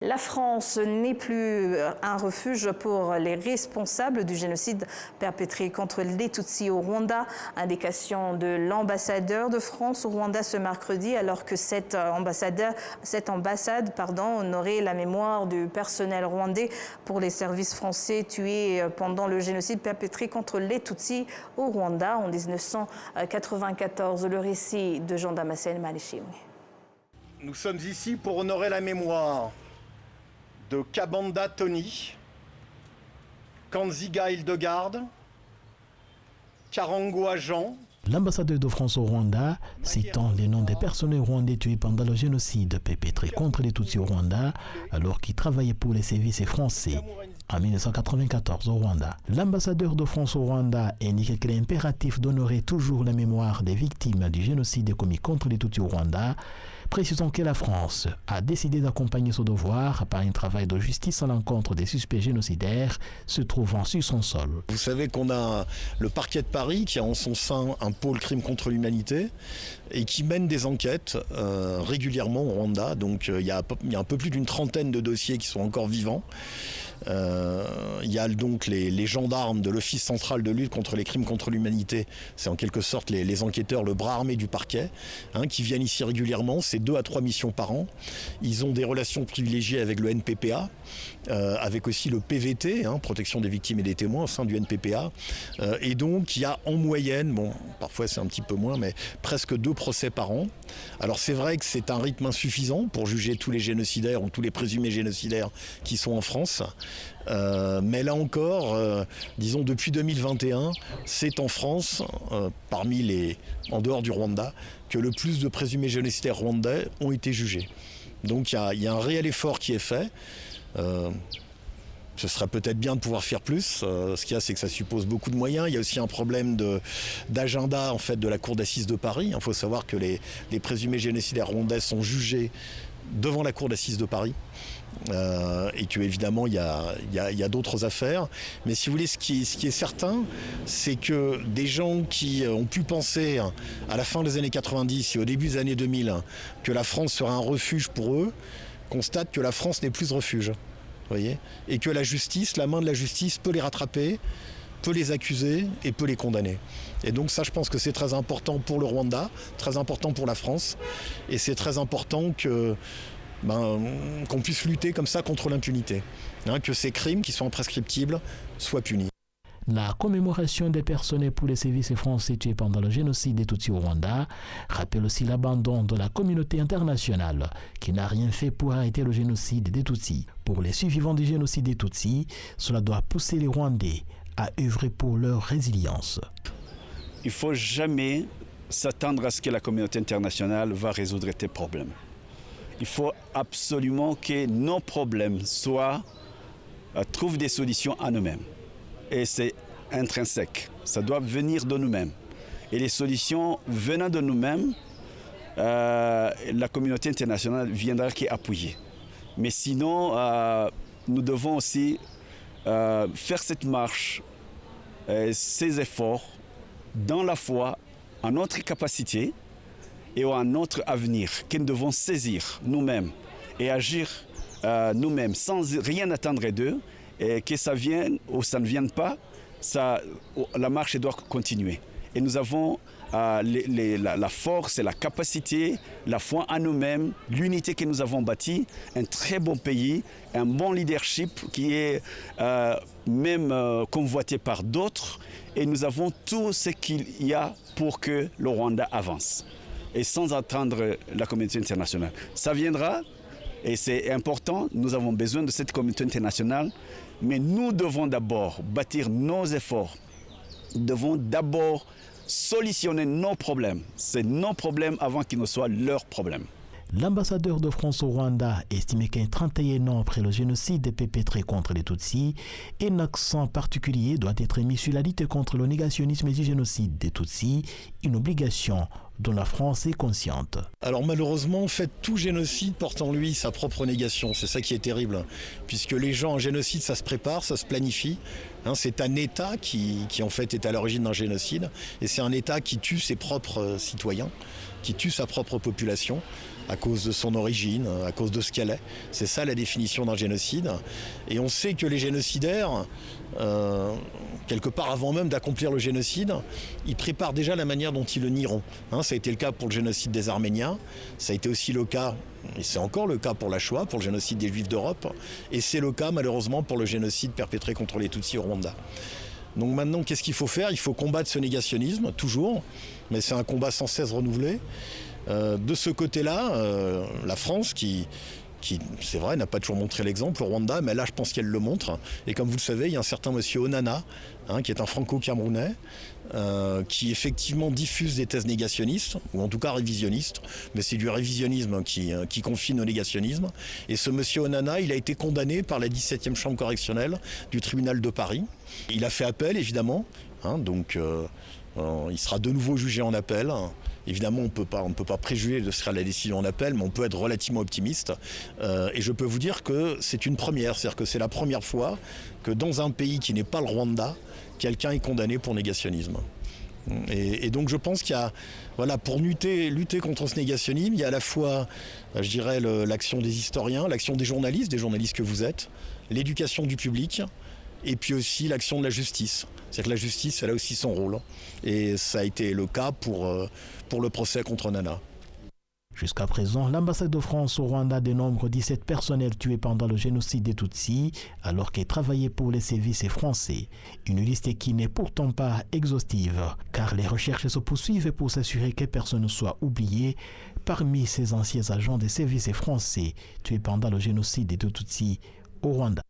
La France n'est plus un refuge pour les responsables du génocide perpétré contre les Tutsis au Rwanda. Indication de l'ambassadeur de France au Rwanda ce mercredi, alors que cette ambassade honorait la mémoire du personnel rwandais pour les services français tués pendant le génocide perpétré contre les Tutsis au Rwanda en 1994. Le récit de Jean Damascène Malishimwe. Nous sommes ici pour honorer la mémoire de Kabanda Tony, Kanziga Hildegarde, Karangwa Jean. L'ambassadeur de France au Rwanda, citant les noms des personnels rwandais tués pendant le génocide perpétré contre les Tutsis au Rwanda, alors qu'ils travaillaient pour les services français en 1994 au Rwanda. L'ambassadeur de France au Rwanda indique qu'il est impératif d'honorer toujours la mémoire des victimes du génocide commis contre les Tutsis au Rwanda, précisant que la France a décidé d'accompagner ce devoir par un travail de justice à l'encontre des suspects génocidaires se trouvant sur son sol. Vous savez qu'on a le parquet de Paris qui a en son sein un pôle crime contre l'humanité et qui mène des enquêtes régulièrement au Rwanda. Donc il y a un peu plus d'une trentaine de dossiers qui sont encore vivants. Il y a donc les gendarmes de l'Office central de lutte contre les crimes contre l'humanité, c'est en quelque sorte les enquêteurs, le bras armé du parquet, qui viennent ici régulièrement. C'est 2 à 3 missions par an. Ils ont des relations privilégiées avec le NPPA, avec aussi le PVT, protection des victimes et des témoins au sein du NPPA. Et donc il y a en moyenne, bon parfois c'est un petit peu moins, mais presque 2 procès par an. Alors c'est vrai que c'est un rythme insuffisant pour juger tous les génocidaires ou tous les présumés génocidaires qui sont en France. Mais là encore, disons depuis 2021, c'est en France, en dehors du Rwanda, que le plus de présumés génocidaires rwandais ont été jugés. Donc il y a un réel effort qui est fait. Ce serait peut-être bien de pouvoir faire plus. Ce qu'il y a, c'est que ça suppose beaucoup de moyens. Il y a aussi un problème d'agenda en fait, de la Cour d'assises de Paris. Il faut savoir que les présumés génocidaires rwandais sont jugés devant la Cour d'assises de Paris. Et qu'évidemment, il y a d'autres affaires. Mais si vous voulez, ce qui est certain, c'est que des gens qui ont pu penser à la fin des années 90 et au début des années 2000 que la France serait un refuge pour eux, constatent que la France n'est plus ce refuge. Voyez, et que la justice, la main de la justice peut les rattraper, peut les accuser et peut les condamner. Et donc ça, je pense que c'est très important pour le Rwanda, très important pour la France, et c'est très important qu'on puisse lutter comme ça contre l'impunité, que ces crimes qui sont imprescriptibles soient punis. La commémoration des personnels pour les services français tués pendant le génocide des Tutsis au Rwanda rappelle aussi l'abandon de la communauté internationale qui n'a rien fait pour arrêter le génocide des Tutsis. Pour les survivants du génocide des Tutsis, cela doit pousser les Rwandais à œuvrer pour leur résilience. Il ne faut jamais s'attendre à ce que la communauté internationale va résoudre tes problèmes. Il faut absolument que nos problèmes trouvent des solutions à nous-mêmes. Et c'est intrinsèque, ça doit venir de nous-mêmes. Et les solutions venant de nous-mêmes, la communauté internationale viendra qu'appuyer. Mais sinon, nous devons aussi faire cette marche, ces efforts, dans la foi, en notre capacité et en notre avenir, que nous devons saisir nous-mêmes et agir nous-mêmes sans rien attendre d'eux. Et que ça vienne ou ça ne vienne pas, la marche doit continuer. Et nous avons la force et la capacité, la foi en nous-mêmes, l'unité que nous avons bâtie, un très bon pays, un bon leadership qui est même convoité par d'autres. Et nous avons tout ce qu'il y a pour que le Rwanda avance. Et sans attendre la communauté internationale. Ça viendra. Et c'est important, nous avons besoin de cette communauté internationale, mais nous devons d'abord bâtir nos efforts. Nous devons d'abord solutionner nos problèmes. C'est nos problèmes avant qu'ils ne soient leurs problèmes. L'ambassadeur de France au Rwanda estimait qu'un 31 ans après le génocide perpétré contre les Tutsis, un accent particulier doit être mis sur la lutte contre le négationnisme du génocide des Tutsis, une obligation dont la France est consciente. Alors malheureusement, en fait, tout génocide porte en lui sa propre négation. C'est ça qui est terrible, puisque les gens, un génocide, ça se prépare, ça se planifie. C'est un État qui en fait est à l'origine d'un génocide, et c'est un État qui tue ses propres citoyens, qui tue sa propre population. à cause de son origine, à cause de ce qu'elle est. C'est ça la définition d'un génocide. Et on sait que les génocidaires, quelque part avant même d'accomplir le génocide, ils préparent déjà la manière dont ils le nieront. Ça a été le cas pour le génocide des Arméniens, ça a été aussi le cas, et c'est encore le cas pour la Shoah, pour le génocide des Juifs d'Europe, et c'est le cas malheureusement pour le génocide perpétré contre les Tutsis au Rwanda. Donc maintenant, qu'est-ce qu'il faut faire? Il faut combattre ce négationnisme, toujours, mais c'est un combat sans cesse renouvelé. De ce côté-là, la France, qui c'est vrai, n'a pas toujours montré l'exemple au Rwanda, mais là, je pense qu'elle le montre. Et comme vous le savez, il y a un certain monsieur Onana, qui est un franco-camerounais, qui effectivement diffuse des thèses négationnistes, ou en tout cas révisionnistes, mais c'est du révisionnisme qui confine au négationnisme. Et ce monsieur Onana, il a été condamné par la 17e chambre correctionnelle du tribunal de Paris. Il a fait appel, évidemment, donc il sera de nouveau jugé en appel. Évidemment, on ne peut pas préjuger de ce sera la décision en appel, mais on peut être relativement optimiste. Et je peux vous dire que c'est une première, c'est-à-dire que c'est la première fois que dans un pays qui n'est pas le Rwanda, quelqu'un est condamné pour négationnisme. Et donc je pense qu'il y a, voilà, pour lutter contre ce négationnisme, il y a à la fois, je dirais, l'action des historiens, l'action des journalistes que vous êtes, l'éducation du public, et puis aussi l'action de la justice. C'est-à-dire que la justice, elle a aussi son rôle. Et ça a été le cas pour le procès contre Nana. Jusqu'à présent, l'ambassade de France au Rwanda dénombre 17 personnels tués pendant le génocide des Tutsis, alors qu'ils travaillaient pour les services français. Une liste qui n'est pourtant pas exhaustive, car les recherches se poursuivent pour s'assurer que personne ne soit oublié parmi ces anciens agents des services français tués pendant le génocide des Tutsis au Rwanda.